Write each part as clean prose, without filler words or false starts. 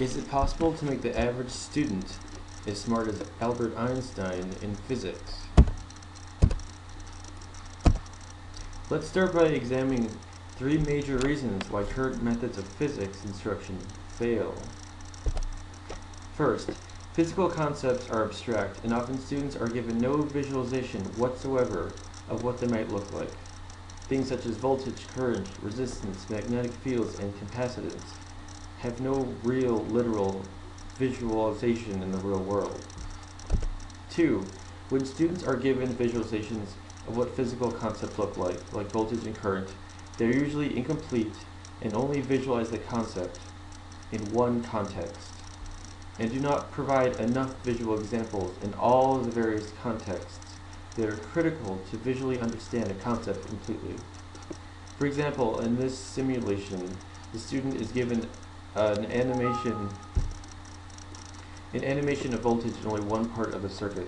Is it possible to make the average student as smart as Albert Einstein in physics? Let's start by examining three major reasons why current methods of physics instruction fail. First, physical concepts are abstract, and often students are given no visualization whatsoever of what they might look like. Things such as voltage, current, resistance, magnetic fields, and capacitance have no real, literal visualization in the real world. 2. When students are given visualizations of what physical concepts look like voltage and current, they are usually incomplete and only visualize the concept in one context, and do not provide enough visual examples in all of the various contexts that are critical to visually understand a concept completely. For example, in this simulation, the student is given an animation of voltage in only one part of the circuit.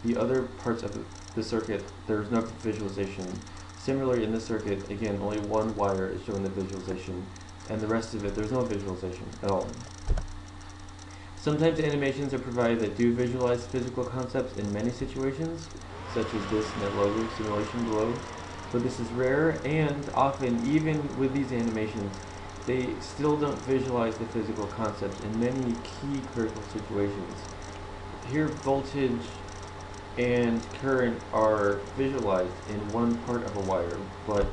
The other parts of the circuit, there is no visualization. Similarly, in this circuit, again, only one wire is showing the visualization, and the rest of it, there's no visualization at all. Sometimes animations are provided that do visualize physical concepts in many situations, such as this in the logo simulation below, but this is rare, and often, even with these animations, they still don't visualize the physical concepts in many key critical situations. Here, voltage and current are visualized in one part of a wire, but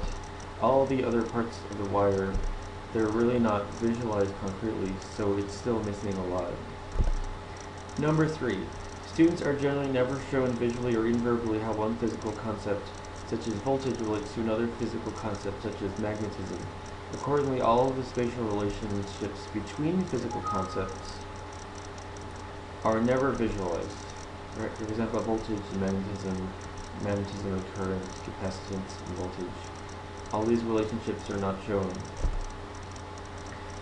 all the other parts of the wire, they're really not visualized concretely, so it's still missing a lot. Number 3. Students are generally never shown visually or even verbally how one physical concept, such as voltage, relates to another physical concept, such as magnetism. Accordingly, all of the spatial relationships between physical concepts are never visualized. Right? For example, voltage and magnetism and current, capacitance and voltage. All these relationships are not shown.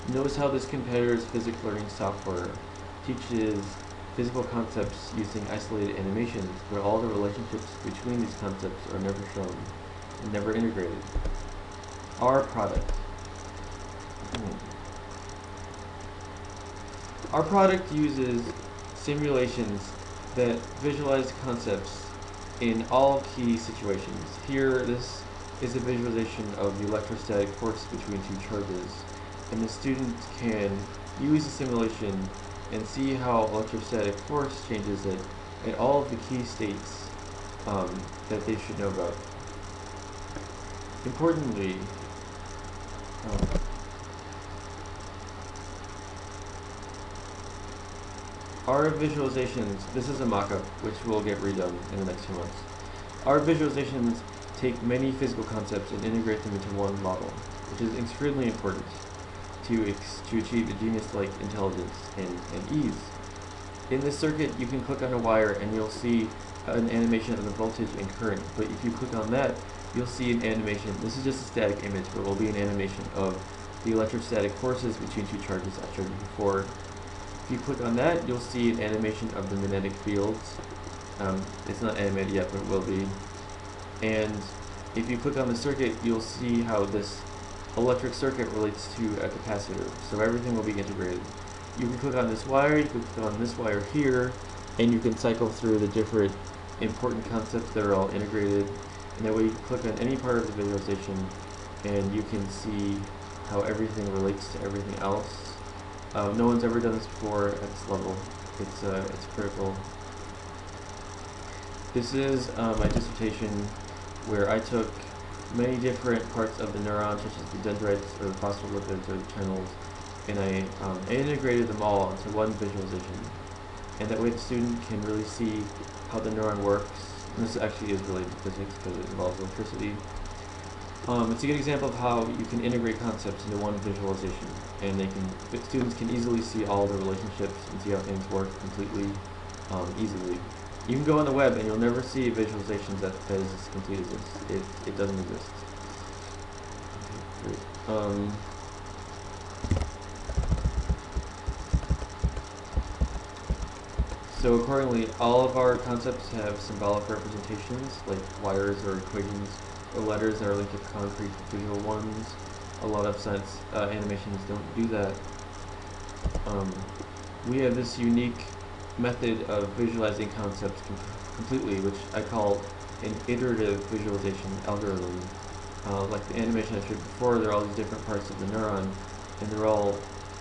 Notice how this compares physics learning software teaches physical concepts using isolated animations, where all the relationships between these concepts are never shown and never integrated. Our product. Our product uses simulations that visualize concepts in all key situations. Here, this is a visualization of the electrostatic force between two charges, and the student can use the simulation and see how electrostatic force changes it and all of the key states that they should know about. Importantly, our visualizations, this is a mock-up which will get redone in the next few months. Our visualizations take many physical concepts and integrate them into one model, which is extremely important to achieve a genius-like intelligence and ease. In this circuit, you can click on a wire and you'll see an animation of the voltage and current, but if you click on that, you'll see an animation. This is just a static image, but it will be an animation of the electrostatic forces between two charges I showed you before. If you click on that, you'll see an animation of the magnetic fields. It's not animated yet, but it will be. And if you click on the circuit, you'll see how this electric circuit relates to a capacitor. So everything will be integrated. You can click on this wire, you can click on this wire here, and you can cycle through the different important concepts that are all integrated. And that way you can click on any part of the visualization and you can see how everything relates to everything else. No one's ever done this before at this level. It's critical. This is my dissertation where I took many different parts of the neuron, such as the dendrites or the phospholipids or the channels, and I integrated them all into one visualization. And that way the student can really see how the neuron works. And this actually is related to physics because it involves electricity. It's a good example of how you can integrate concepts into one visualization, and students can easily see all the relationships and see how things work completely easily. You can go on the web and you'll never see visualizations that is as complete as this. It doesn't exist. Okay, great. So accordingly, all of our concepts have symbolic representations, like wires or equations, or letters that are linked to concrete visual ones. A lot of science animations don't do that. we have this unique method of visualizing concepts completely, which I call an iterative visualization algorithm. Like the animation I showed before, there are all these different parts of the neuron, and they're all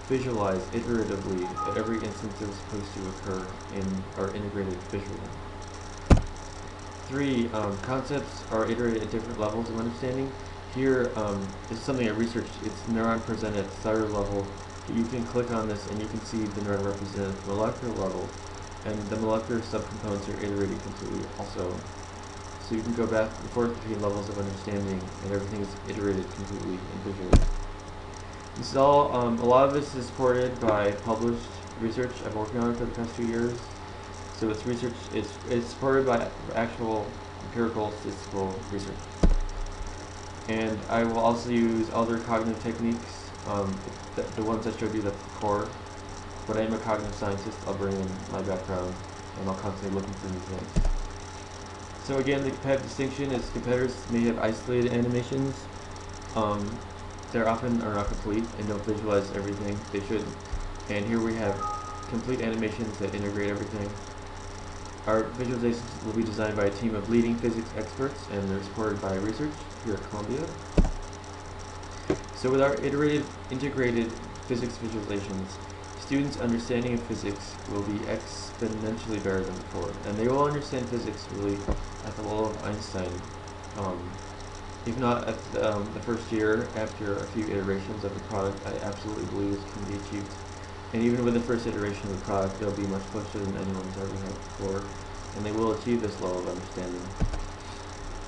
visualized iteratively at every instance they're supposed to occur in our integrated visual. 3, concepts are iterated at different levels of understanding. Here, this is something I researched. It's neuron presented at the cellular level. You can click on this and you can see the neuron represented at the molecular level, and the molecular subcomponents are iterated completely also. So you can go back and forth between levels of understanding, and everything is iterated completely and visually. This is all, a lot of this is supported by published research. I've been working on it for the past 2 years. So it's research, it's supported by actual empirical statistical research. And I will also use other cognitive techniques, the ones I showed you the core. But I am a cognitive scientist, I'll bring in my background, and I'll constantly looking for new things. So again, the competitive distinction is competitors may have isolated animations. They often are not complete and don't visualize everything they should. And here we have complete animations that integrate everything. Our visualizations will be designed by a team of leading physics experts, and they're supported by research here at Columbia. So with our iterative integrated physics visualizations, students' understanding of physics will be exponentially better than before, and they will understand physics really at the level of Einstein, if not at the first year. After a few iterations of the product, I absolutely believe this can be achieved. And even with the first iteration of the product, they'll be much closer than anyone's ever had before, and they will achieve this level of understanding.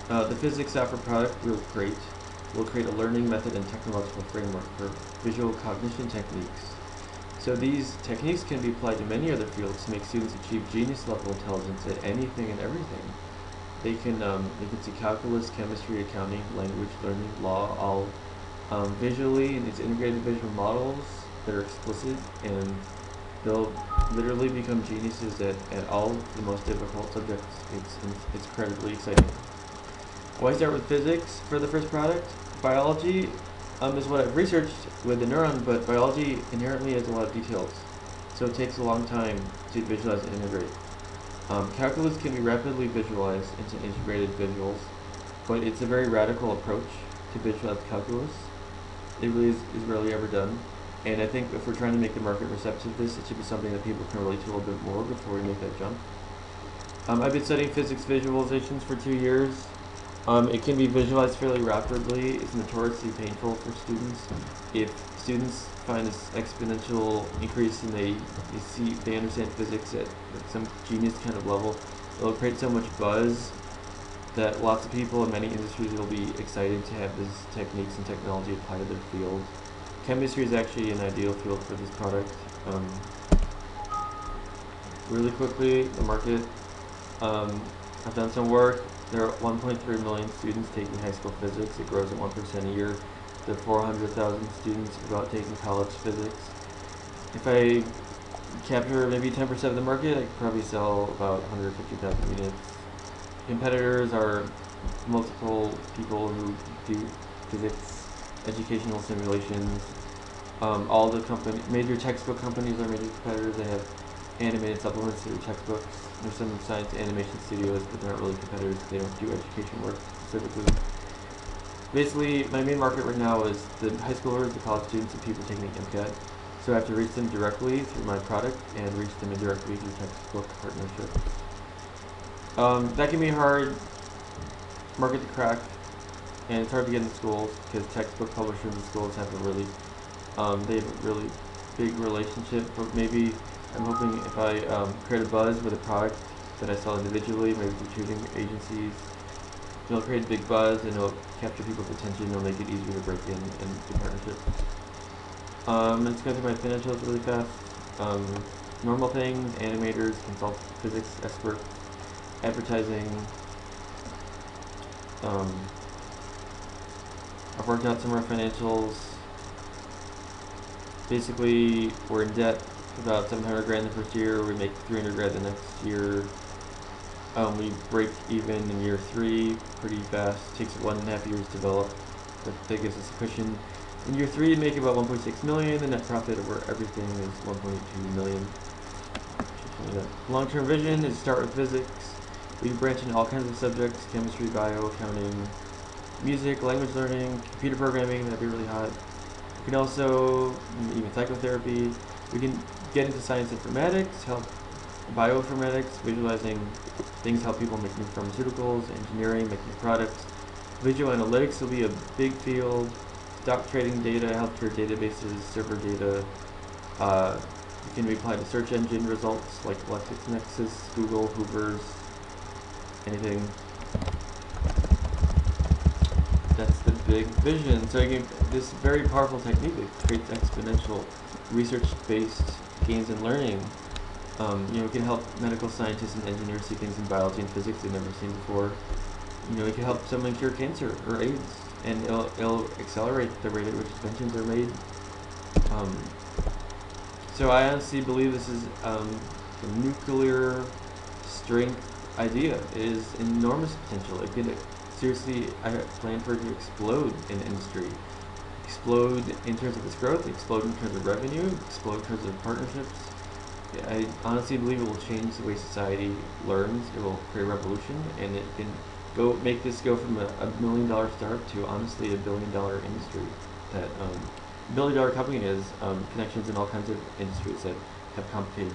The physics software product will create a learning method and technological framework for visual cognition techniques. So these techniques can be applied to many other fields to make students achieve genius level intelligence at anything and everything. They can see calculus, chemistry, accounting, language learning, law, all visually in these integrated visual models that are explicit, and they'll literally become geniuses at all the most difficult subjects. It's incredibly exciting. Why start with physics for the first product? Biology is what I've researched with the neuron, but biology inherently has a lot of details, so it takes a long time to visualize and integrate. Calculus can be rapidly visualized into integrated visuals, but it's a very radical approach to visualize calculus. It really is rarely ever done, and I think if we're trying to make the market receptive to this, it should be something that people can relate to a little bit more before we make that jump. I've been studying physics visualizations for 2 years. It can be visualized fairly rapidly. It's notoriously painful for students. If students find this exponential increase and they understand physics at some genius kind of level, it'll create so much buzz that lots of people in many industries will be excited to have these techniques and technology applied to their field. Chemistry is actually an ideal field for this product. Really quickly, the market. I've done some work. There are 1.3 million students taking high school physics. It grows at 1% a year. There are 400,000 students about taking college physics. If I capture maybe 10% of the market, I could probably sell about 150,000 units. Competitors are multiple people who do physics educational simulations. All the major textbook companies are major competitors. They have animated supplements to their textbooks. There's some science animation studios, but they're not really competitors. They don't do education work specifically. Basically, my main market right now is the high schoolers, the college students, and people taking MCAT. So I have to reach them directly through my product and reach them indirectly through textbook partnership. That can be a hard market to crack, and it's hard to get in schools because textbook publishers and schools have they have a really big relationship. But maybe I'm hoping if I create a buzz with a product that I sell individually, maybe through tutoring agencies, it'll create a big buzz and it'll capture people's attention. It'll make it easier to break in and do partnerships. Let's go through my financials really fast. Normal things: animators, consult physics experts, advertising. I've worked out some of our financials. Basically, we're in debt about 700 grand the first year. We make 300 grand the next year. We break even in year 3 pretty fast. It takes 1.5 years to develop. That gives us a cushion. In year 3, make about 1.6 million. The net profit over everything is 1.2 million. Long-term vision is start with physics. We can branch into all kinds of subjects: chemistry, bio, accounting, music, language learning, computer programming. That'd be really hot. We can also even psychotherapy. We can get into science informatics, help bioinformatics, visualizing things, help people make new pharmaceuticals, engineering, make new products. Visual analytics will be a big field. Stock trading data, healthcare databases, server data. It can be applied to search engine results like LexisNexis, Google, Hoover's, anything. That's the big vision. So again, this very powerful technique that creates exponential research-based gains in learning. It can help medical scientists and engineers see things in biology and physics they've never seen before. It can help someone cure cancer or AIDS, and it'll accelerate the rate at which inventions are made. So I honestly believe this is a nuclear strength idea. It is enormous potential. It could seriously, I plan for it to explode in industry. Explode in terms of its growth, explode in terms of revenue, explode in terms of partnerships. I honestly believe it will change the way society learns. It will create a revolution, and it can make this go from a $1 million startup to honestly $1 billion industry. That $1 billion company has connections in all kinds of industries that have complicated